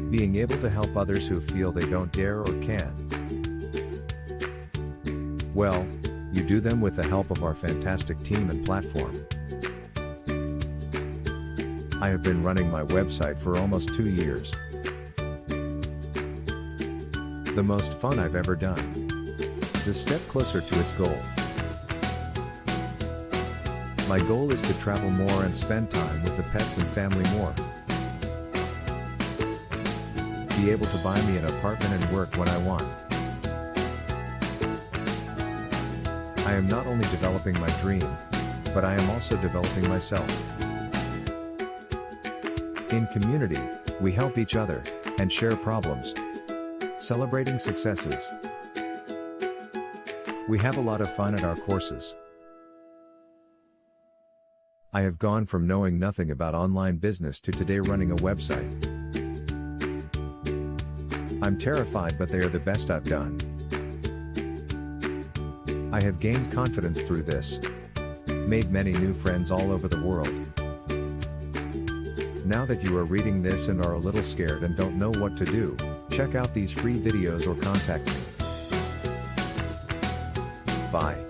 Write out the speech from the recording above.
Being able to help others who feel they don't dare or can. Well, you do them with the help of our fantastic team and platform. I have been running my website for almost 2 years. The most fun I've ever done. The step closer to its goal. My goal is to travel more and spend time with the pets and family more. Be able to buy me an apartment and work when I want. I am not only developing my dream, but I am also developing myself. In community, we help each other, and share problems. Celebrating successes. We have a lot of fun at our courses. I have gone from knowing nothing about online business to today running a website. I'm terrified, but they are the best I've done. I have gained confidence through this. Made many new friends all over the world. Now that you are reading this and are a little scared and don't know what to do, check out these free videos or contact me. Bye.